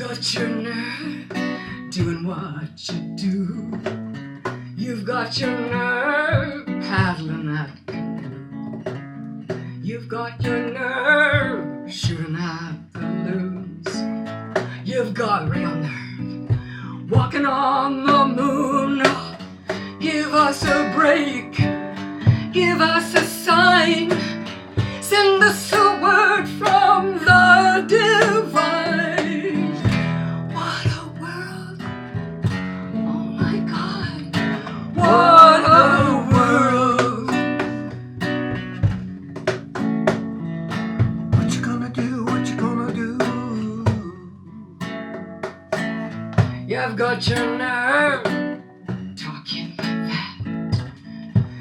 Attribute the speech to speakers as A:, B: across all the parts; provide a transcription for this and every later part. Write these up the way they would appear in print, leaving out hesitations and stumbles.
A: got your nerve doing what you do. You've got your nerve paddling that canoe. You've got your nerve shooting at the loons. You've got real nerve walking on the moon. Give us a break, give us a sign. Send us a word from the divine. What a world, oh my God, what a world. What you gonna do, what you gonna do? You've got your nerve talking like that.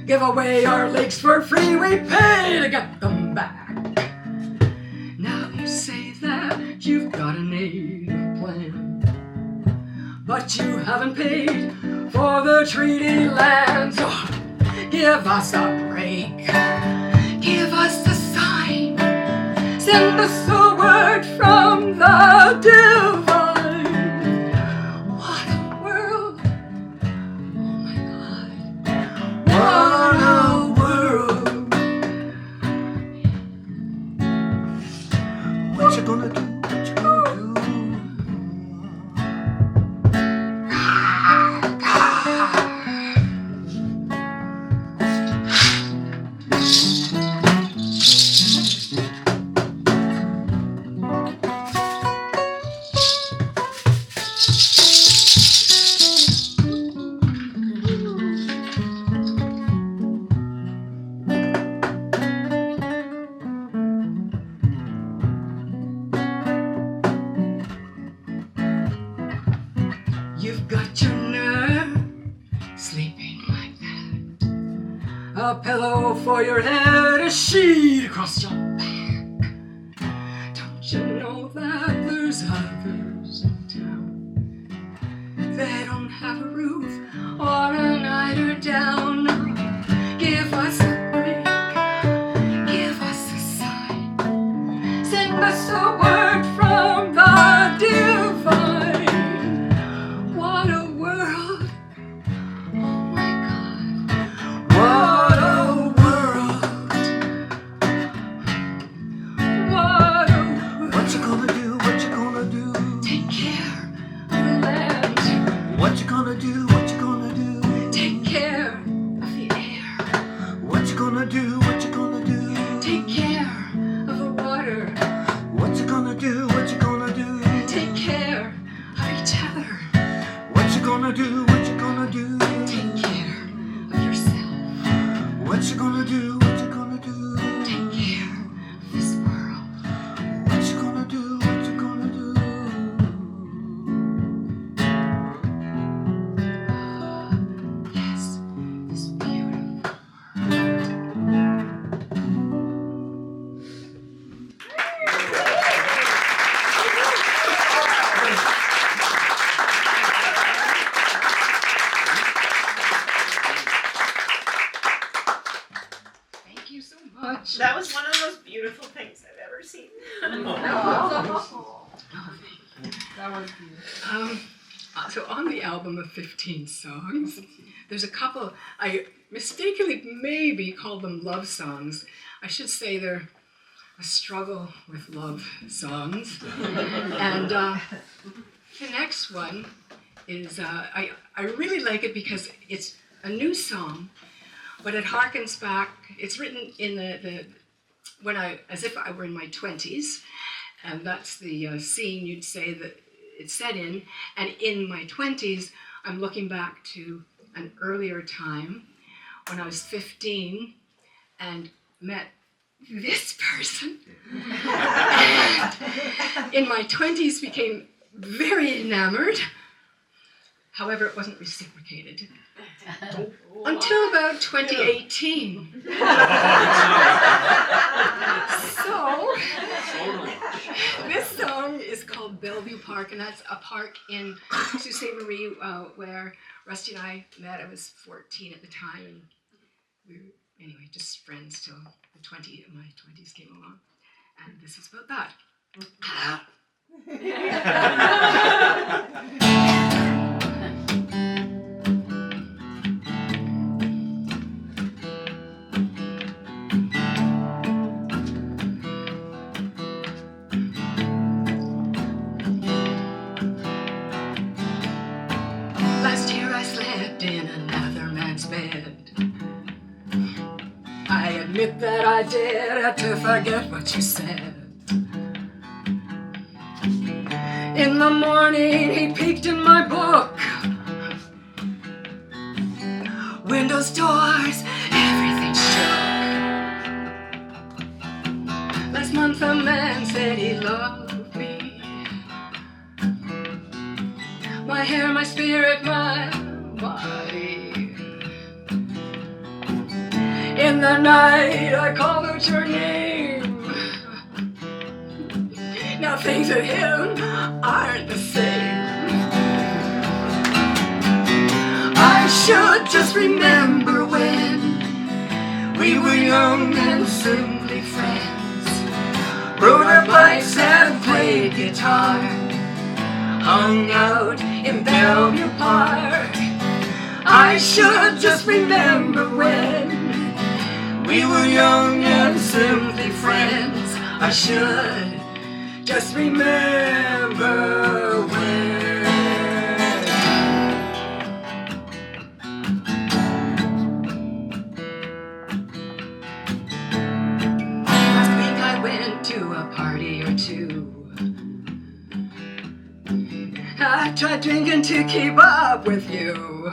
A: Give away our lakes for free, we pay to get them back. Now you say that you've got a native plan, but you haven't paid for the treaty lands. Oh, give us a break, give us a sign. Send us a word from the divine. What a world, oh my God, what a world. What you gonna do, what you gonna do? You've got your nerve sleeping like that. A pillow for your head, a sheet across your back. Don't you know that there's others in town? They don't have a roof or an eider down. Give us a break, give us a sign. Send us a word from the divine. What a world, oh my God, what a world, what a world. What you gonna do, what you gonna do? Take care of the land. What you gonna do, what you gonna do? Take care of the air. What you gonna do, what you gonna do? Take care of the water. What you gonna do, what you gonna do? Take care of each other. What you gonna do, what you gonna do? Take care of yourself. What you gonna do, what you gonna do? Take care of this world. What you gonna do, what you gonna do? Yes, this beautiful Thank you so much.
B: That was one of the most beautiful things I've ever seen.
C: That was beautiful.
A: So on the album of 15 songs, there's a couple, I mistakenly maybe called them love songs. I should say they're a struggle with love songs. And the next one is, I really like it because it's a new song, but it harkens back, it's written in as if I were in my 20s, and that's the scene you'd say that it's set in, and in my 20s, I'm looking back to an earlier time when I was 15 and met this person, and in my 20s became very enamored. However, it wasn't reciprocated. Until about 2018. So, this song is called Bellevue Park, and that's a park in Sault Ste. Marie where Rusty and I met. I was 14 at the time, and we were, anyway, just friends till my 20s came along. And this is about that. Last year I slept in another man's bed. I admit that I did to forget what you said. In the morning he peeked in my book. Windows, doors, everything shook. Last month a man said he loved me. My hair, my spirit, my body. In the night I called out your name. Now things with him aren't the same. I should just remember when we were young and simply friends. Rode our bikes and played guitar. Hung out in Bellevue Park. I should just remember when we were young and simply friends. I should just remember when. Last week I went to a party or two. I tried drinking to keep up with you.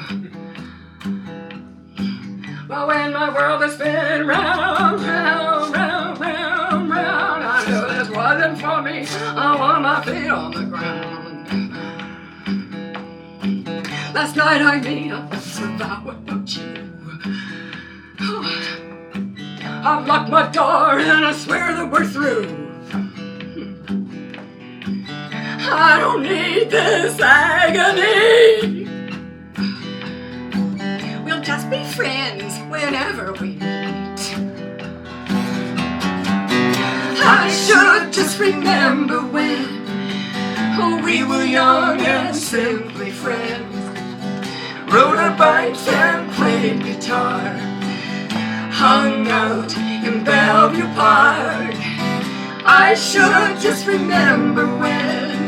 A: But when my world is spinning round, round, round, round, round, I knew this wasn't for me. I want my feet on the ground. Last night I made up a vow about you. I've locked my door and I swear that we're through. I don't need this agony. We'll just be friends whenever we meet. I should just remember when we were young and simply friends. Rode our bikes and played guitar. Hung out in Bellevue Park. I should just remember when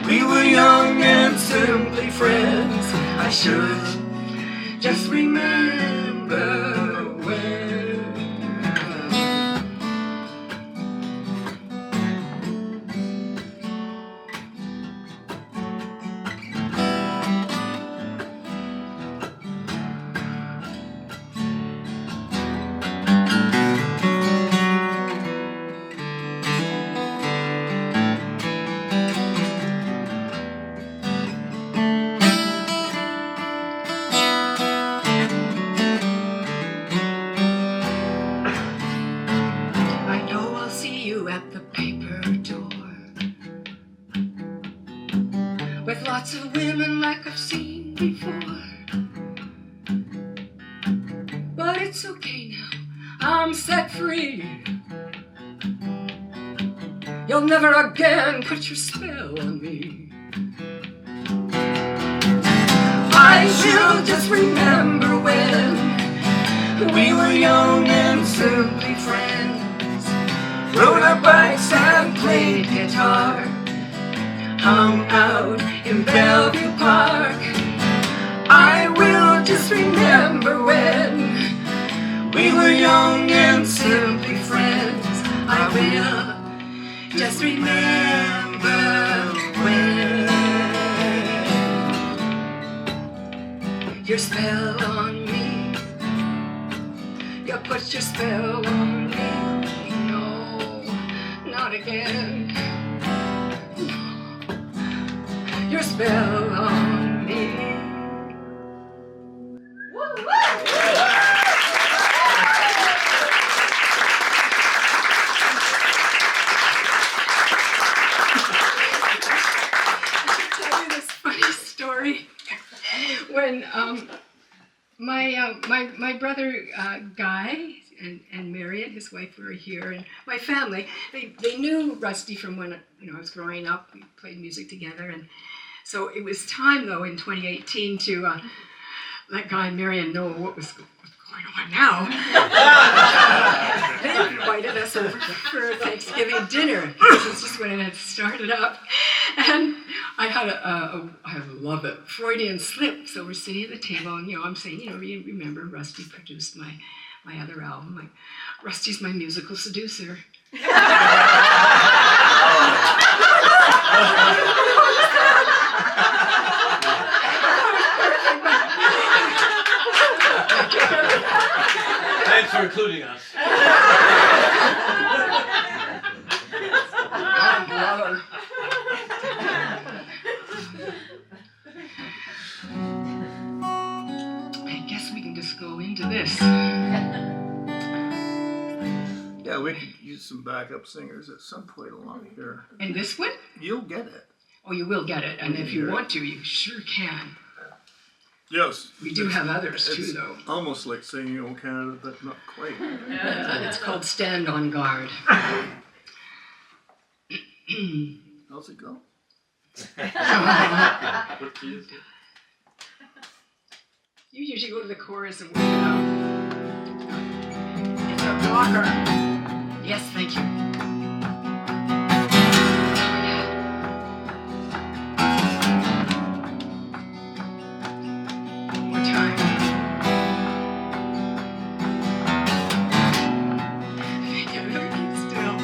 A: we were young and simply friends. I should just remember when. At the paper door with lots of women like I've seen before. But it's okay now, I'm set free. You'll never again put your spell on me. I will just remember when we were young and simply friends. Rode our bikes and played guitar. Hung out in Bellevue Park. I will just remember when we were young and simply friends. I will just remember when. Your spell on me. You put your spell on me. Not again. Your spell on me.
B: Woo, woo.
A: I should tell you this funny story. When my brother Guy, and Marion, his wife, were here, and my family. They knew Rusty from when I was growing up. We played music together, and so it was time though in 2018 to let Guy and Marion know what was going on now. They invited us over for a Thanksgiving dinner. This is just when it had started up, and I had I love it, Freudian slip. So we're sitting at the table, and I'm saying, remember Rusty produced my other album. Like, Rusty's my musical seducer.
D: Thanks for including us.
A: I guess we can just go into this.
E: Yeah, we could use some backup singers at some point along here.
A: And this one?
E: You'll get it.
A: Oh, you will get it. And if you want to, you sure can.
E: Yes.
A: We do have others too,
E: It's
A: though.
E: almost like singing Old Canada, but not quite.
A: It's called Stand on Guard.
E: How's it go?
D: What key is it?
A: You usually go to the chorus and work it out. It's a rocker. Yes, thank you. One more time. You better keep still.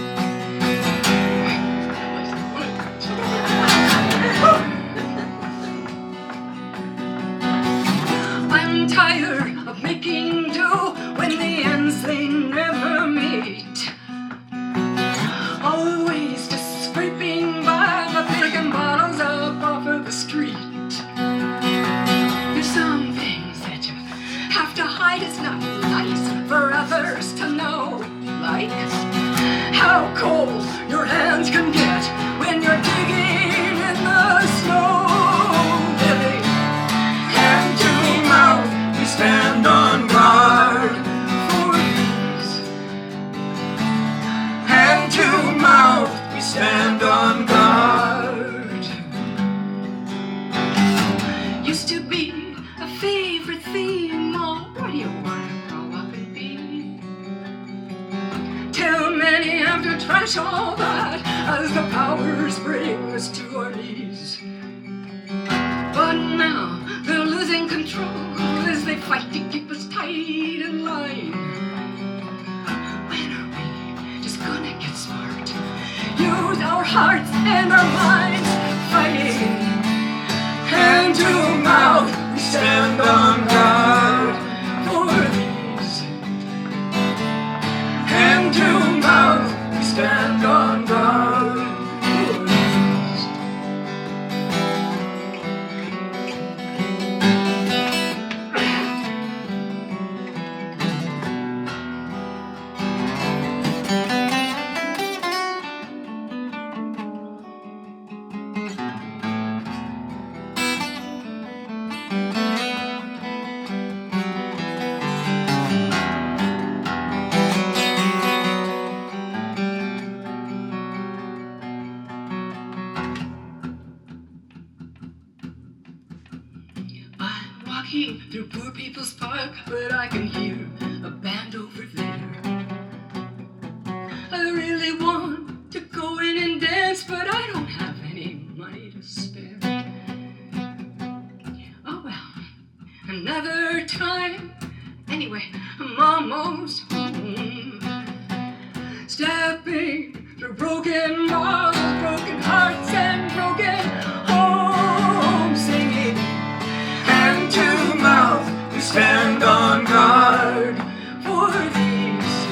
A: I'm tired of making do when the ends they never meet. Always just scraping by the picking bottles up off of the street. There's some things that you have to hide. It's not nice for others to know. Like how cold your hands can get when you're digging in the snow. Living hand to mouth, we stand on guard for these. Hand to mouth, we stand on guard. Used to be a favorite theme. Oh, what do you want to grow up and be? Till many have to trash all that as the powers bring us to our knees. But now they're losing control as they fight to keep us tight in line. When are we just gonna get smart? Use our hearts and our minds, fighting hand to mouth. We stand on guard for these. Hand to mouth, we stand on guard for these. I'm walking through Poor People's Park, but I can hear a band over there. I really want to go in and dance, but I don't have any money to spare. Oh well, another time. Anyway, I'm almost home. Stepping through broken walls, broken hearts, and broken homes, singing hand to mouth, we stand on guard for these.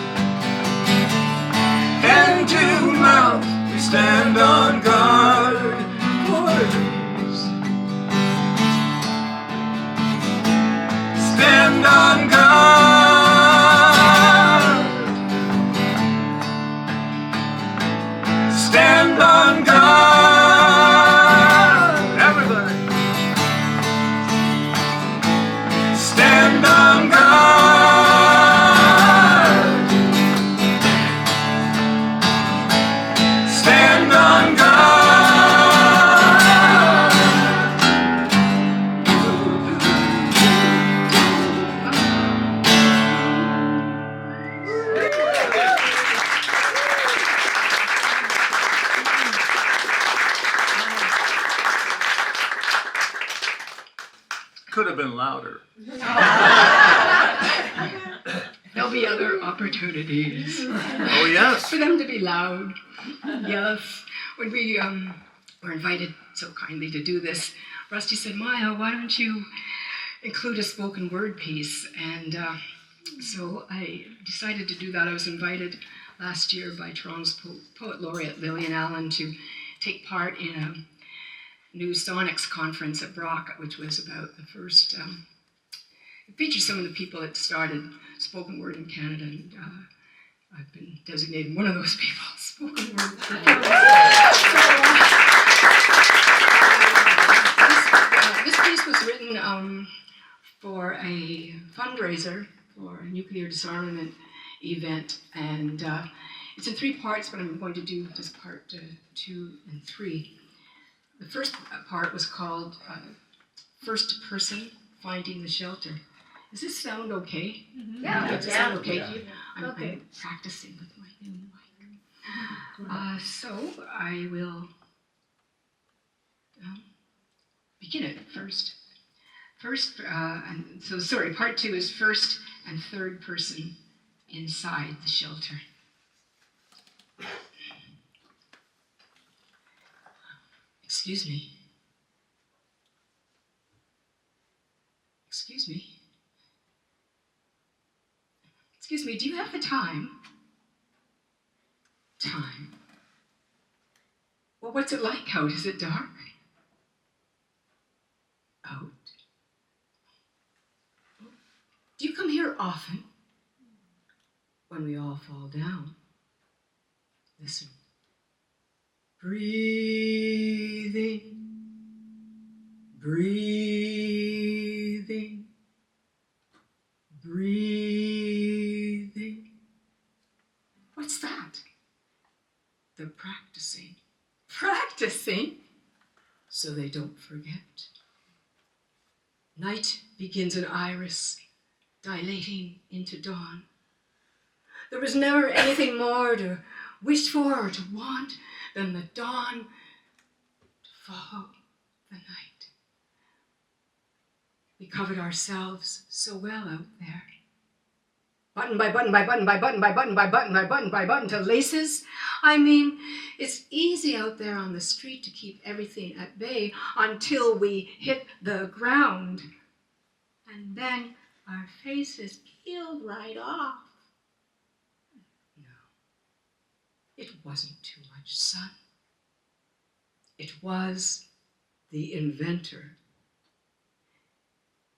A: Hand to mouth, we stand on guard for these. Stand on guard. Stand on guard. Everybody. Stand on guard.
E: been louder.
A: There'll be other opportunities.
E: Oh, yes.
A: For them to be loud. Yes. When we were invited so kindly to do this, Rusty said, Maja, why don't you include a spoken word piece? And so I decided to do that. I was invited last year by Toronto's Poet Laureate Lillian Allen to take part in a new Sonics conference at Brock, which was about the first, it featured some of the people that started spoken word in Canada, and I've been designated one of those people, spoken word. This piece was written for a fundraiser for a nuclear disarmament event, and it's in 3 parts, but I'm going to do just part 2 and 3. The first part was called First Person Finding the Shelter. Does this sound okay?
B: Mm-hmm.
C: Yeah.
A: Does it sound okay?
C: Yeah.
A: I'm practicing with my new mic. So I will begin it first. Part 2 is first and third person inside the shelter. Excuse me. Excuse me. Excuse me, do you have the time? Time? Well, what's it like out? Is it dark? Out? Do you come here often? When we all fall down. Listen. Breathing. Breathing. Breathing. What's that? They're practicing. Practicing? So they don't forget. Night begins an iris, dilating into dawn. There was never anything more to wish for or to want than the dawn to follow the night. We covered ourselves so well out there. Button by button by button by button by button by button by button by button to laces. I mean, it's easy out there on the street to keep everything at bay until we hit the ground. And then our faces peeled right off. No, it wasn't too much sun. It was the inventor.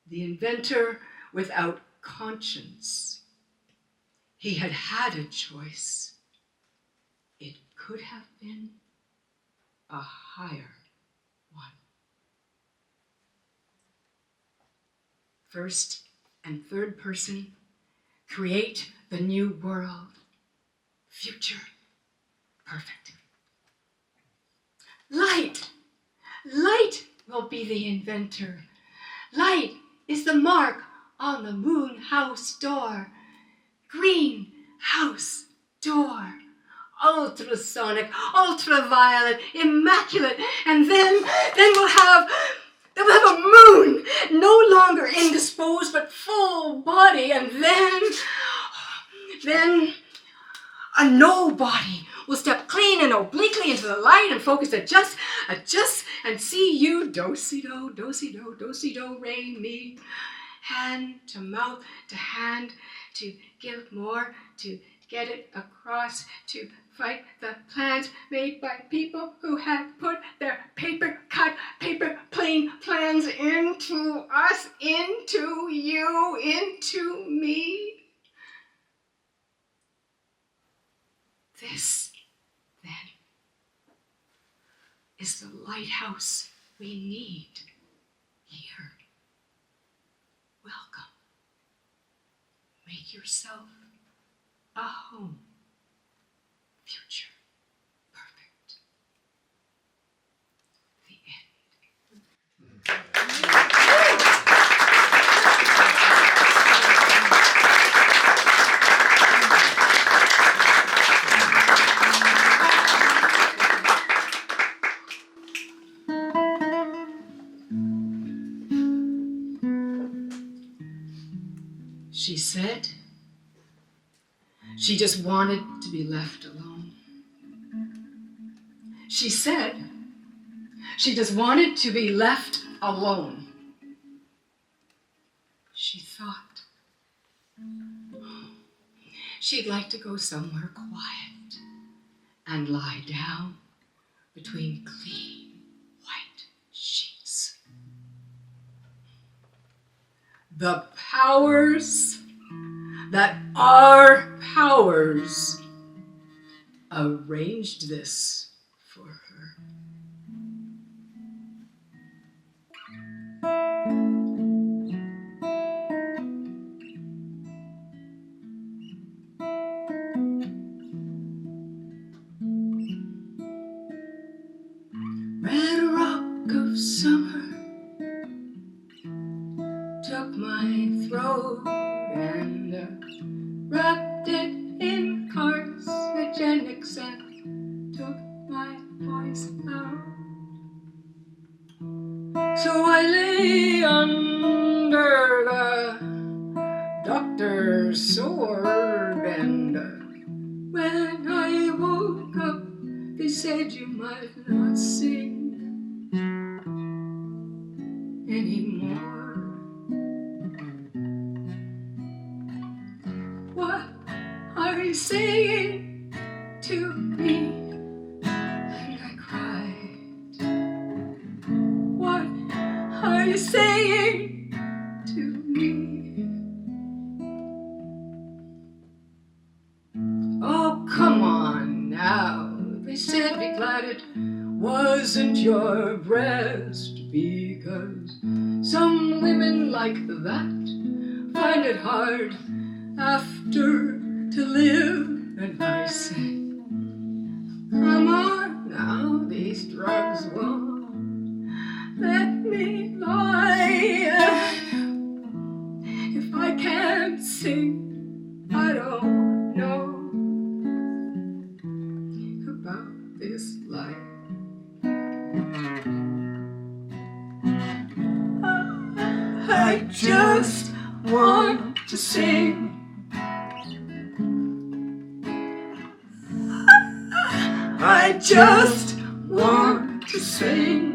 A: The inventor without conscience. He had had a choice. It could have been a higher one. First and third person create the new world. Future perfect. Light. Light will be the inventor. Light is the mark on the moon house door. Green house door. Ultrasonic, ultraviolet, immaculate, and then we'll have a moon, no longer indisposed but full body, and then a nobody will step clean and obliquely into the light and focus, adjust, and see you, do-si-do, do-si-do, do-si-do, re, mi, hand to mouth to hand, to give more, to get it across, to fight the plans made by people who have put their paper-cut, paper-plane plans into us, into you, into me. This, then, is the lighthouse we need here. Welcome. Make yourself a home. Future perfect. The end. She said she just wanted to be left alone. She said she just wanted to be left alone. She thought she'd like to go somewhere quiet and lie down between clean white sheets. The powers that are powers arranged this for her. Red rock of summer took my throat and wrapped it in carcinogenics and took my voice out. So I lay under the doctor's sword, and when I woke up, they said you might not sing anymore. What are you saying to me? And I cried. What are you saying to me? Oh, come on now. They said be glad it wasn't your breast, because some women like that find it hard after to live. And I said, come on now, these drugs won't let me lie. If I can't sing, I don't know about this life. I just want to sing. I just want to sing.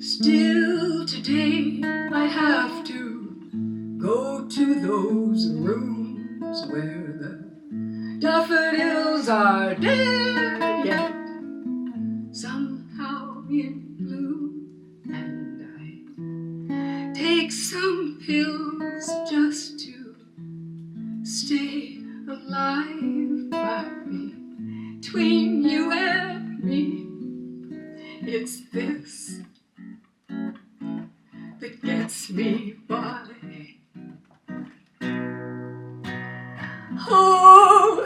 A: Still today I have to go to those rooms where the daffodils are dead yet somehow in bloom, and I take some pills just to stay alive. But between you and me, it's this that gets me by. Oh,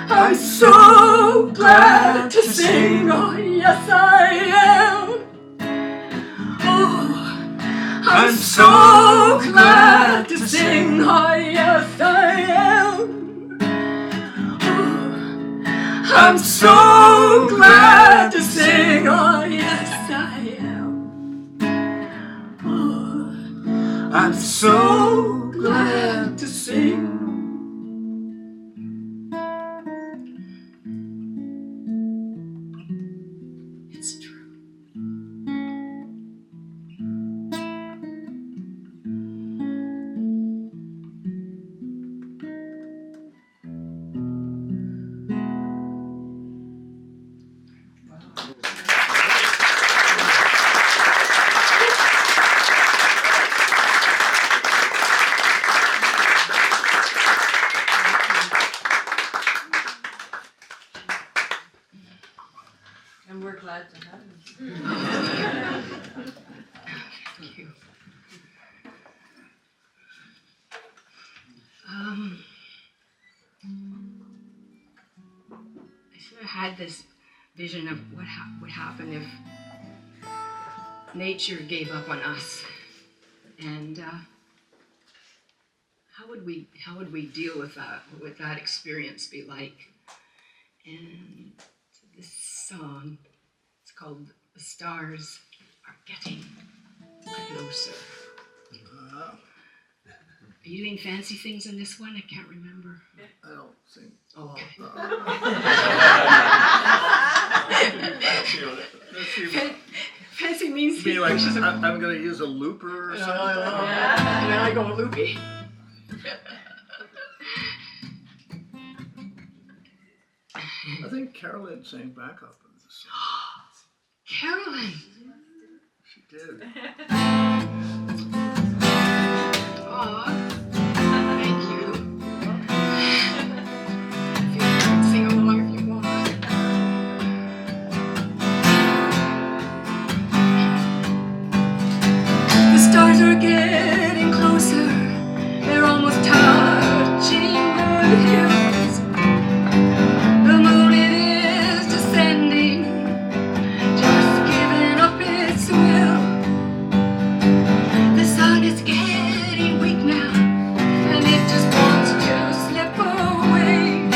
A: I'm so glad to sing, oh yes I am. Oh, I'm so glad to sing, oh yes I am. Oh, I'm so glad to sing, oh yes I am. I'm so glad to sing. It's true. I had this vision of what would happen if nature gave up on us, and how would we deal with that? What would that experience be like? And this song, it's called "The Stars Are Getting Closer." Are you doing fancy things in this one? I can't remember.
E: I don't think.
A: Okay. Fancy means
E: Be like, I'm going to use a looper or something.
A: And then I go loopy.
E: I think Carolyn sang backup in this song.
A: Carolyn.
E: She did.
A: Aw, thank you. If you can sing along if you want. The stars are getting closer. They're almost touching the hills. The moon it is descending, just giving up its will. The sun is getting weak now, and it just wants to slip away.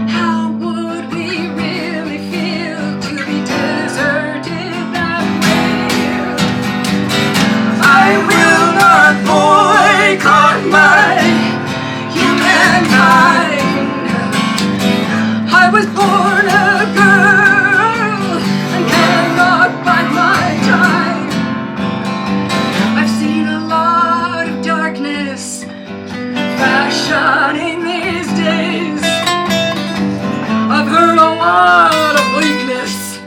A: How would we really feel to be deserted that way? I will not boycott my humankind. I was born a girl and cannot bide my time. I've seen a lot of darkness fashioning these days. I've heard a lot of weakness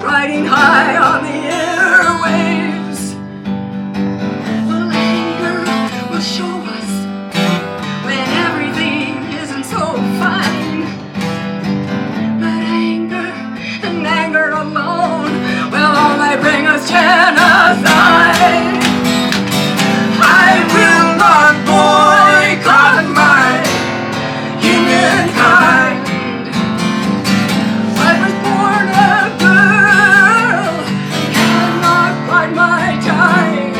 A: riding high on the airwaves. Well, anger will show us when everything isn't so fine. But anger and anger alone will only bring us genocide. I will not boycott my humankind. I was born a girl, cannot bide my time.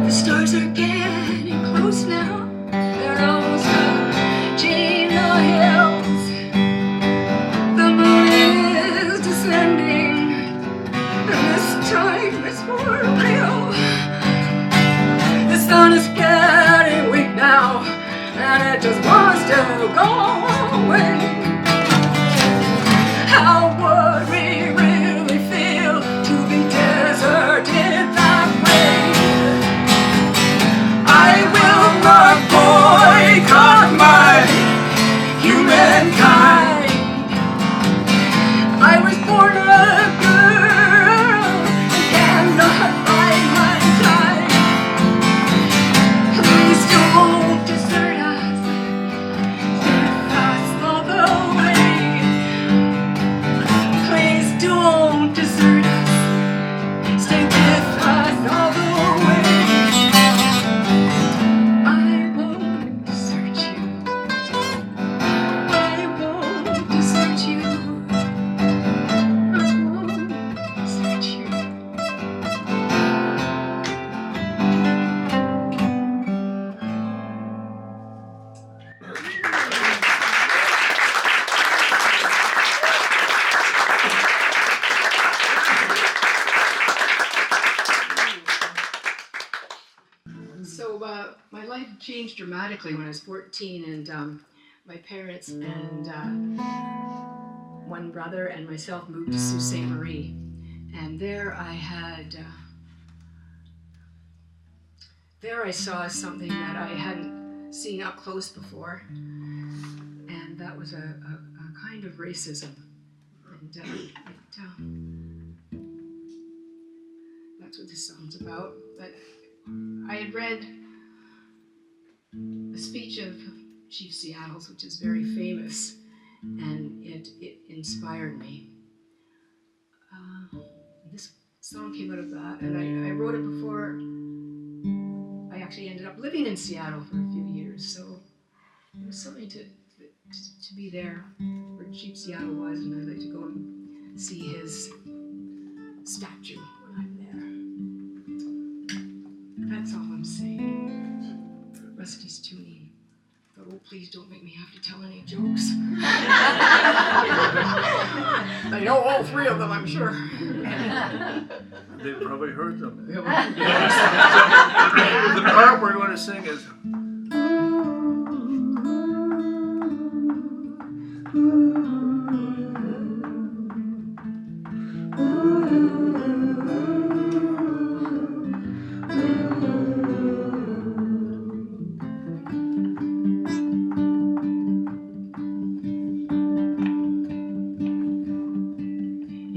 A: The stars are getting close now. They're almost touching the hills. The moon is descending, and this time it's for real. The sun is getting weak now, and it just wants to go away. How would we really feel to be deserted that way? I will not boycott my humankind. I was born a girl and cannot bide my time. Please don't desert us. Stay with us all the way. Please don't desert us. Stay with us all the way. I won't desert you. I won't desert you. I won't desert you. So my life changed dramatically when I was 14, and my parents and one brother and myself moved to Sault Ste. Marie. And there I saw something that I hadn't seen up close before. And that was a kind of racism. And that's what this song's about. But I had read a speech of Chief Seattle's, which is very famous, and it inspired me. This song came out of that, and I wrote it before I actually ended up living in Seattle for a few years, so it was something to be there where Chief Seattle was, and I'd like to go and see his statue when I'm there. That's all I'm saying. Rusty's tuning. But oh, please don't make me have to tell any jokes. I know all three of them, I'm sure.
E: They probably heard them.
A: Yeah, well,
E: The part we're going to sing is.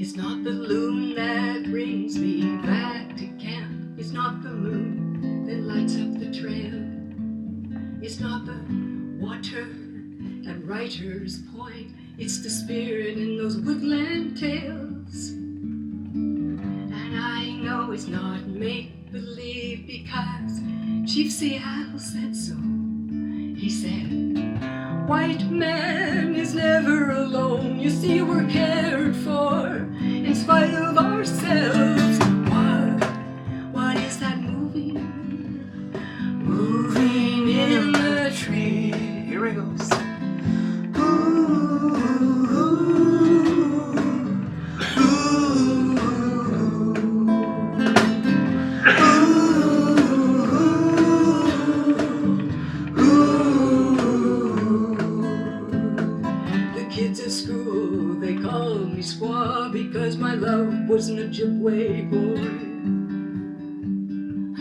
A: It's not the loon that brings me back to camp. It's not the moon that lights up the trail. It's not the water at Writer's Point. It's the spirit in those woodland tales. And I know it's not make-believe because Chief Seattle said so. He said, white man is never alone. You see, we're cared for in spite of ourselves. What is that moving? Moving in the tree.
E: Here he goes.
A: Squaw because my love wasn't a Ojibwe boy.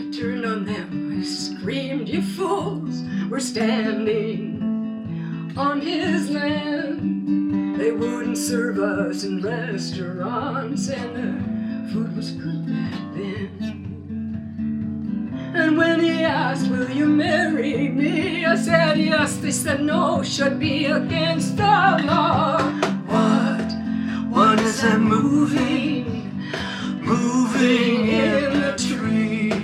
A: I turned on them, I screamed, you fools, we're standing on his land. They wouldn't serve us in restaurants, and the food was good back then. And when he asked, will you marry me, I said yes. They said no, should be against the law. What is that moving in the trees?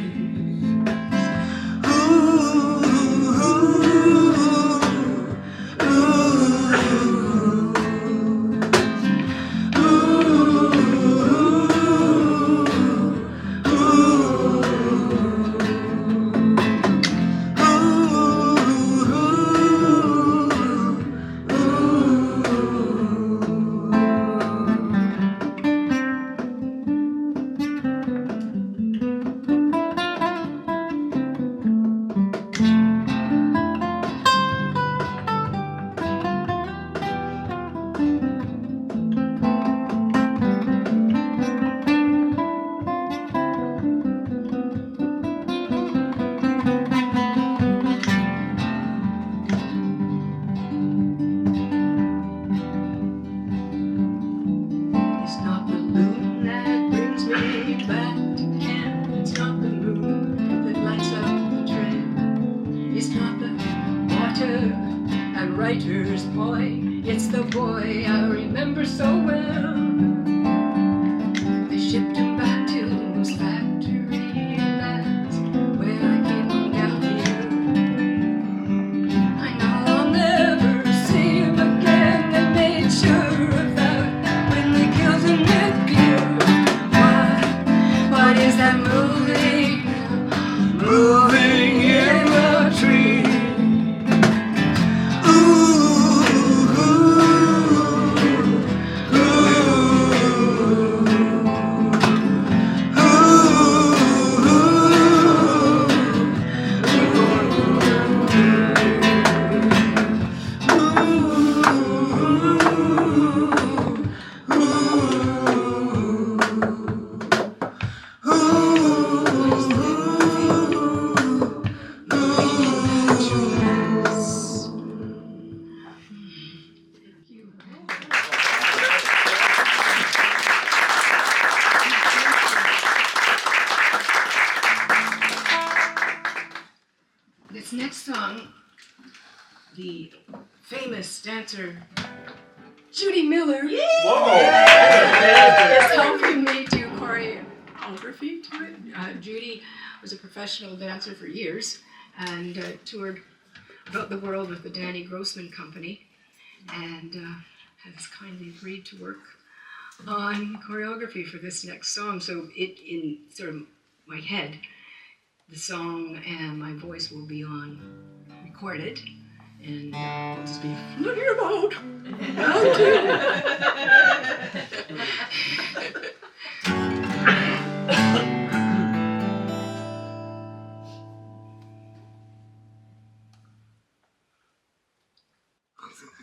A: Writer's Point. It's the boy I remember so well. They shipped him back to his factory, and that's where I came down here. I know I'll never see him again. They made sure of that when they killed him with beer. What is that moving in the tree? This next song, the famous dancer Judy Miller is helping me do choreography to it. Judy was a professional dancer for years and toured about the world with the Danny Grossman Company, and has kindly agreed to work on choreography for this next song. So it, in sort of my head, the song and my voice will be on recorded, and I'll just be flitting about.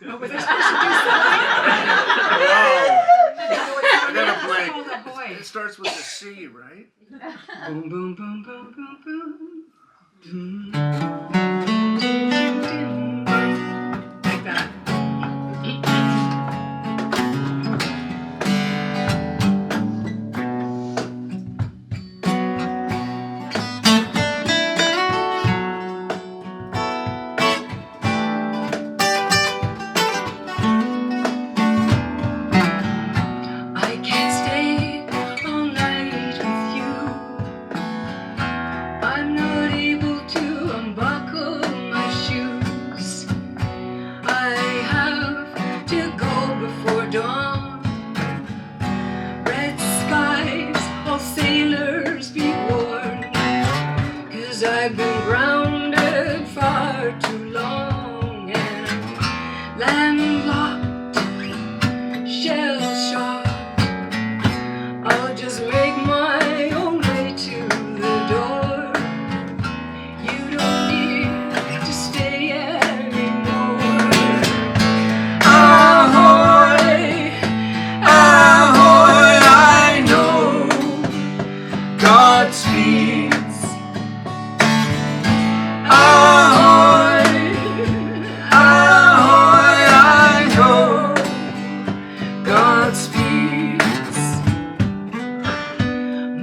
A: Oh, but they're supposed to do something.
E: Wow.
A: I
E: gotta play.
A: It's called AHOY.
E: It starts with a C, right?
A: Boom, boom, boom, boom, boom, boom. Like that. I can't stay all night with you. I'm not able to unbuckle my shoes. I have to go before dawn. Red skies, all sailors be warned, 'cause I've been grounded far too long, and I'm landlocked, shell-shocked. I'll just make my own way to the door. You don't need to stay anymore. Ahoy, ahoy, I know God speaks. Ahoy, ahoy, I know God speaks.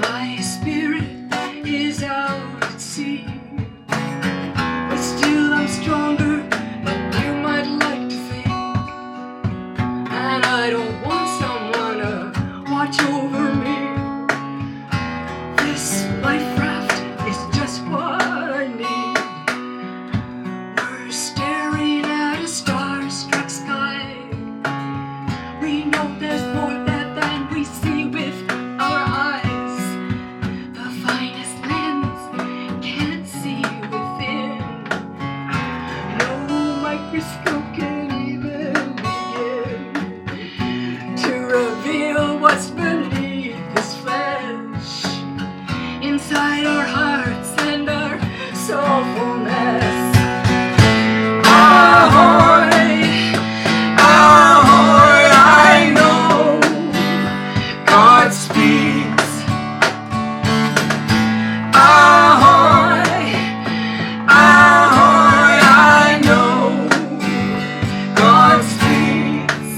A: My spirit is out at sea, but still I'm stronger than you might like to think. And I don't want someone to watch over me. This life raft is just what I need. We're staring at a star-struck sky. We know there's more there than we see with our eyes. The finest lens can't see within. No microscope can even begin to reveal what's beneath this flesh, inside our hearts and our soulfulness. Ahoy, ahoy, I know God speaks. Ahoy, ahoy, I know God speaks.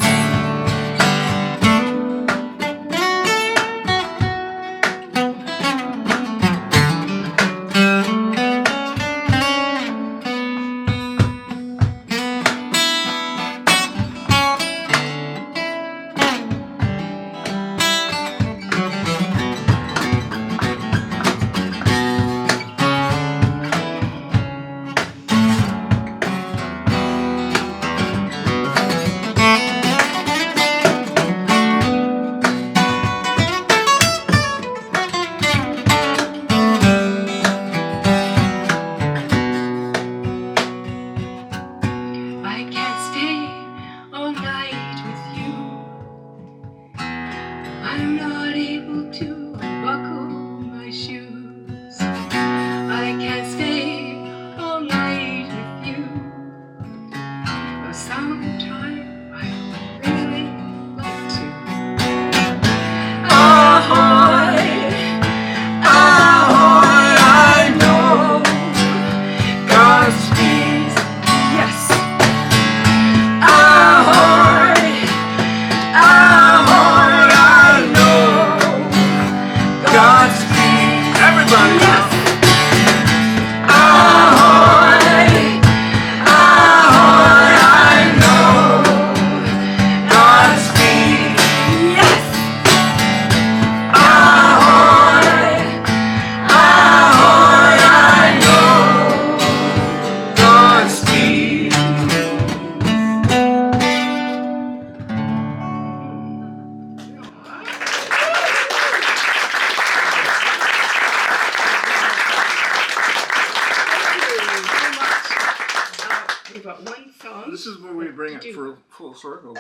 A: got one song.
E: This is where we bring
A: to
E: it
A: do.
E: full circle.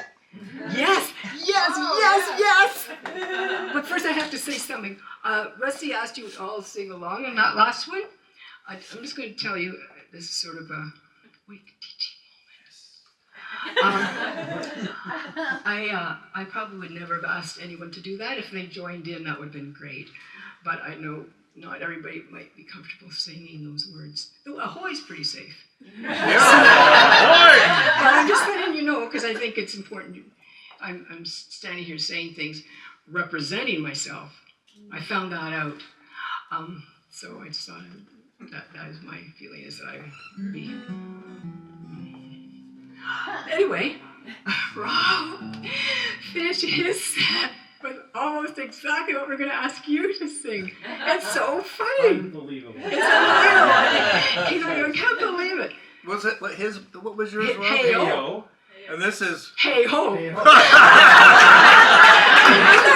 A: Yes, yes,
C: Oh,
A: yes, yes. But first I have to say something. Rusty asked you all to sing along on that last one. I'm just going to tell you, this is sort of a wake teaching moment. I probably would never have asked anyone to do that. If they joined in, that would have been great. But I know not everybody might be comfortable singing those words. Though Ahoy's pretty safe.
E: Yeah!
A: But I'm just letting you know because I think it's important. I'm standing here saying things, representing myself. I found that out. So I just thought that is my feeling is that I would be. Anyway, Rob finished his set with almost exactly what we're going to ask you to sing. It's so funny.
D: Unbelievable.
A: It's unbelievable. You know, I can't believe it.
E: Was it like his? What was yours, Rob?
A: Hey, ho.
D: Yo.
E: And this is.
A: Hey ho.
D: Hey, ho.
A: Isn't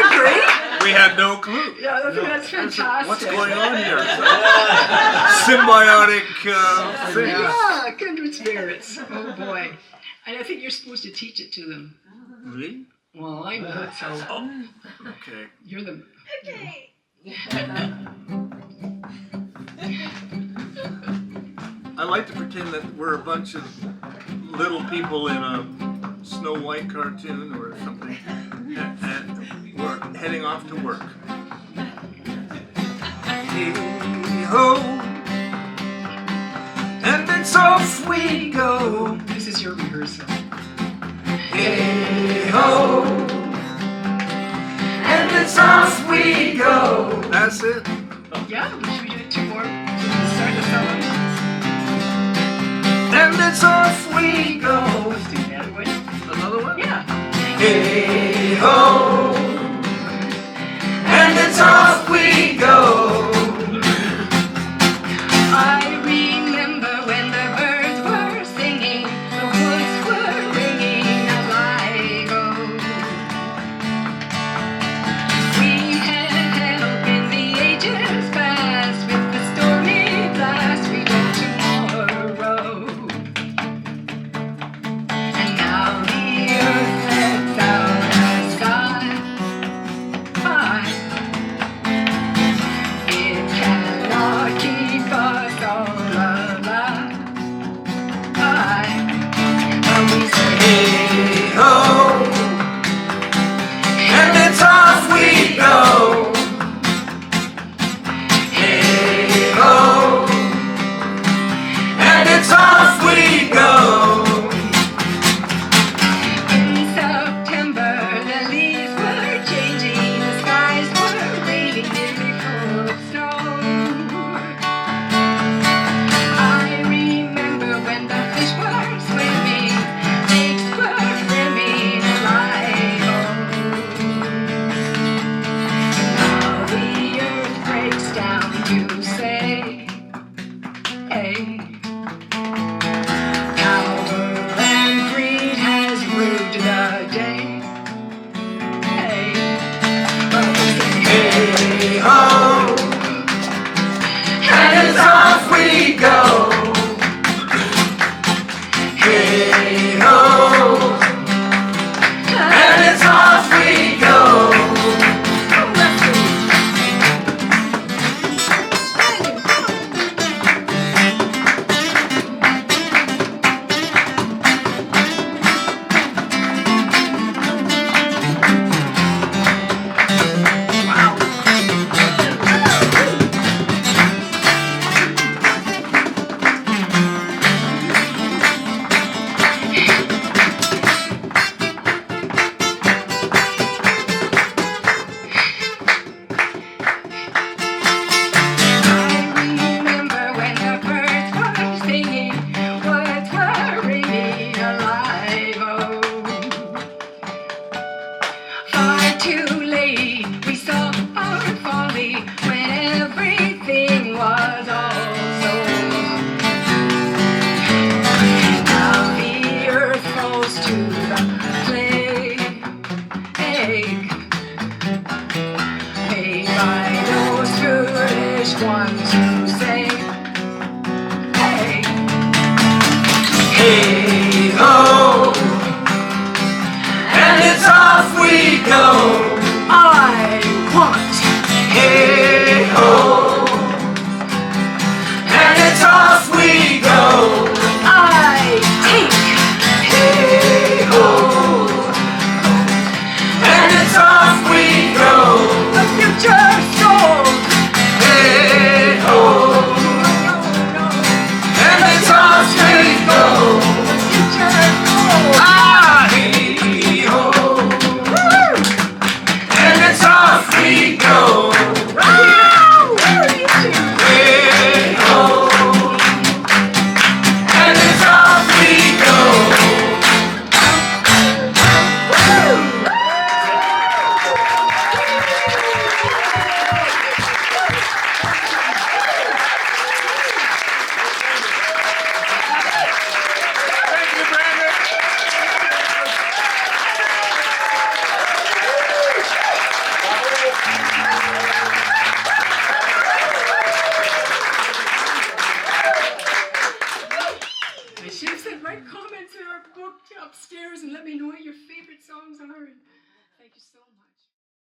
A: that
E: We had no clue.
A: great? Yeah, that's fantastic.
E: What's going on here? Symbiotic thing.
A: Yeah, kindred spirits. Oh boy. And I think you're supposed to teach it to them.
E: Me?
A: Well, I'm not, so
E: Okay.
A: you're the.
B: Okay.
E: I like to pretend that we're a bunch of little people in a Snow White cartoon or something, and we're heading off to work. Hey ho, and it's off we go.
A: This is your rehearsal.
E: Hey ho, and it's off we go. That's it.
A: Yeah, should we do it 2 more? Start the song.
E: And it's off we go.
A: Let's do that one.
E: Another one?
A: Yeah.
E: Hey ho, and it's off we go.
A: I remember when the birds were singing, the woods were ringing a while ago. We had help in the ages past, with the stormy blast we go tomorrow. And now the earth lets out a sigh. It cannot keep us all alive. But we say,
E: Hey ho, and it's off we go. Hey ho, and it's off we go.
A: in September the leaves were changing, the skies were raining nearly full of snow. I remember when the fish were swimming, lakes were brimming alive. Now the earth breaks down to say, hey. Power and greed has ruled the day. Hey, but we say,
E: Hey ho, and it's off we go. Hey ho, and it's off we go.
A: I remember when the birds were singing, woods were ringing alive. Oh, far too late we saw our folly when everything was all so. Now the earth falls to the plague. Paid by those foolish ones who say, hey,
E: Hey
D: go.